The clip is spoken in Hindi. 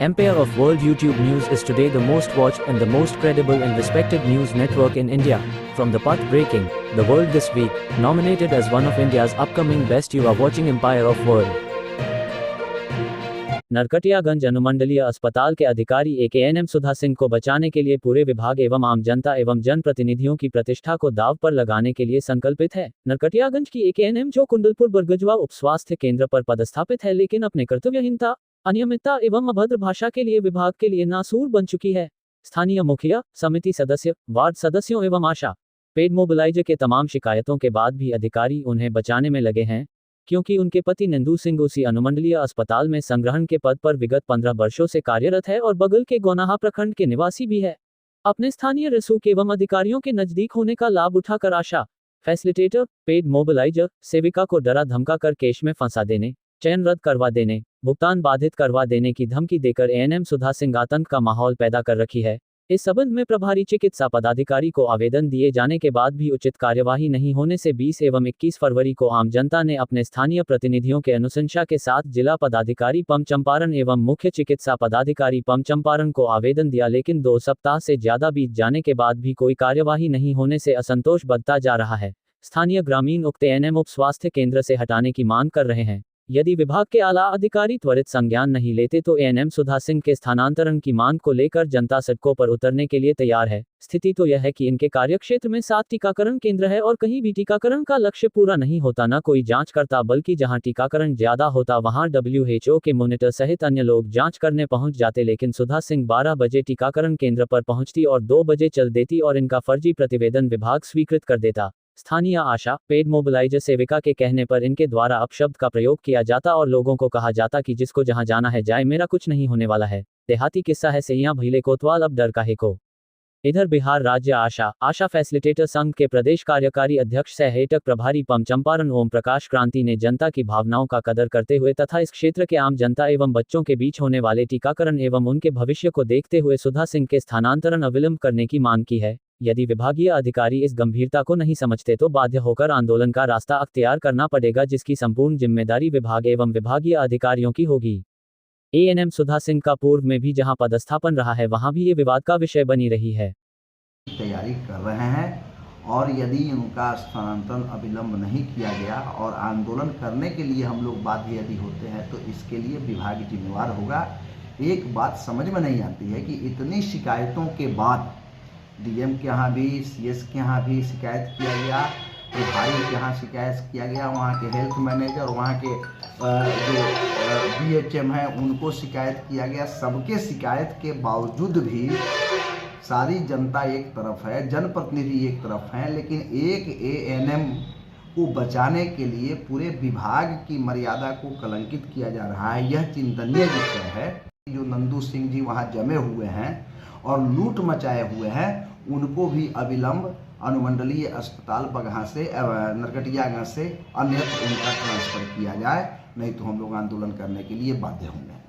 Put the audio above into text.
Empire of World YouTube News is today the most watched and the most credible and respected news network in India. From the path-breaking, The World This Week, nominated as one of India's upcoming best, you are watching Empire of World. Narkatiaganj अनुमंडलीय अस्पताल के अधिकारी AKNM सुधा सिंह को बचाने के लिए पूरे विभाग एवं आम जनता एवं जनप्रतिनिधियों की प्रतिष्ठा को दांव पर लगाने के लिए संकल्पित है। नरकटियागंज की AKNM जो कुंडलपुर बरगजवा उप स्वास्थ्य केंद्र पर पदस्थापित है, लेकिन अपने कर्तव्यहीनता, अनियमितता एवं अभद्र भाषा के लिए विभाग के लिए नासूर बन चुकी है। स्थानीय मुखिया, समिति सदस्य, वार्ड सदस्यों एवं आशा, पेड मोबिलाइजर के तमाम शिकायतों के बाद भी अधिकारी उन्हें बचाने में लगे हैं, क्योंकि उनके पति नंदू सिंह उसी अनुमंडलीय अस्पताल में संग्रहण के पद पर विगत 15 वर्षों से कार्यरत है और बगल के गोनाहा प्रखंड के निवासी भी है। अपने स्थानीय रसूख एवं अधिकारियों के नजदीक होने का लाभ उठाकर आशा, फैसिलिटेटर, पेड मोबिलाइजर, सेविका को डरा धमका कर केस में फंसा देने, चयन रद्द करवा देने, भुगतान बाधित करवा देने की धमकी देकर ANM सुधा सिंह आतंक का माहौल पैदा कर रखी है। इस संबंध में प्रभारी चिकित्सा पदाधिकारी को आवेदन दिए जाने के बाद भी उचित कार्यवाही नहीं होने से 20 एवं 21 फरवरी को आम जनता ने अपने स्थानीय प्रतिनिधियों के अनुशंसा के साथ जिला पदाधिकारी पम चंपारण एवं मुख्य चिकित्सा पदाधिकारी पम चंपारण को आवेदन दिया, लेकिन 2 सप्ताह से ज्यादा बीत जाने के बाद भी कोई कार्यवाही नहीं होने से असंतोष बढ़ता जा रहा है। स्थानीय ग्रामीण उक्त ANM उप स्वास्थ्य केंद्र से हटाने की मांग कर रहे हैं। यदि विभाग के आला अधिकारी त्वरित संज्ञान नहीं लेते तो ANM सुधा सिंह के स्थानांतरण की मांग को लेकर जनता सड़कों पर उतरने के लिए तैयार है। स्थिति तो यह है कि इनके कार्यक्षेत्र में 7 टीकाकरण केंद्र है और कहीं भी टीकाकरण का लक्ष्य पूरा नहीं होता, न कोई जांच करता, बल्कि जहां टीकाकरण ज्यादा होता वहां WHO के मॉनिटर सहित अन्य लोग जांच करने पहुंच जाते, लेकिन सुधा सिंह 12 बजे टीकाकरण केंद्र पर पहुंचती और 2 बजे चल देती और इनका फर्जी प्रतिवेदन विभाग स्वीकृत कर देता। स्थानीय आशा, पेड मोबिलाइजर सेविका के कहने पर इनके द्वारा अपशब्द का प्रयोग किया जाता और लोगों को कहा जाता कि जिसको जहां जाना है जाए, मेरा कुछ नहीं होने वाला है। देहाती किस्सा है सैया भीले कोतवाल, अब डर काहे को। इधर बिहार राज्य आशा फैसिलिटेटर संघ के प्रदेश कार्यकारी अध्यक्ष सह हेटक प्रभारी पम चंपारण ओम प्रकाश क्रांति ने जनता की भावनाओं का कदर करते हुए तथा इस क्षेत्र के आम जनता एवं बच्चों के बीच होने वाले टीकाकरण एवं उनके भविष्य को देखते हुए सुधा सिंह के स्थानांतरण अविलंब करने की मांग की है। यदि विभागीय अधिकारी इस गंभीरता को नहीं समझते तो बाध्य होकर आंदोलन का रास्ता अख्तियार करना पड़ेगा, जिसकी संपूर्ण जिम्मेदारी विभाग एवं विभागीय अधिकारियों की होगी। ANM सुधा सिंह का पूर्व में भी जहां पदस्थापन रहा है वहां भी ये विवाद का विषय बनी रही है। तैयारी कर रहे हैं और यदि उनका स्थानांतरण अविलंब नहीं किया गया और आंदोलन करने के लिए हम लोग बाध्य यदि होते हैं तो इसके लिए विभाग जिम्मेवार होगा। एक बात समझ में नहीं आती है कि इतनी शिकायतों के बाद DM के यहाँ भी, CS के यहाँ भी शिकायत किया गया, प्रभारी के यहाँ शिकायत किया गया, वहाँ के हेल्थ मैनेजर, वहाँ के जो BHM हैं उनको शिकायत किया गया। सबके शिकायत के बावजूद भी सारी जनता एक तरफ है, जनप्रतिनिधि एक तरफ हैं, लेकिन एक ANM को बचाने के लिए पूरे विभाग की मर्यादा को कलंकित किया जा रहा है। यह चिंतनीय विषय है। जो नंदू सिंह जी वहाँ जमे हुए हैं और लूट मचाए हुए हैं, उनको भी अविलंब अनुमंडलीय अस्पताल बगहा से, नरकटियागंज से अन्यत्र उनका ट्रांसफर किया जाए, नहीं तो हम लोग आंदोलन करने के लिए बाध्य होंगे।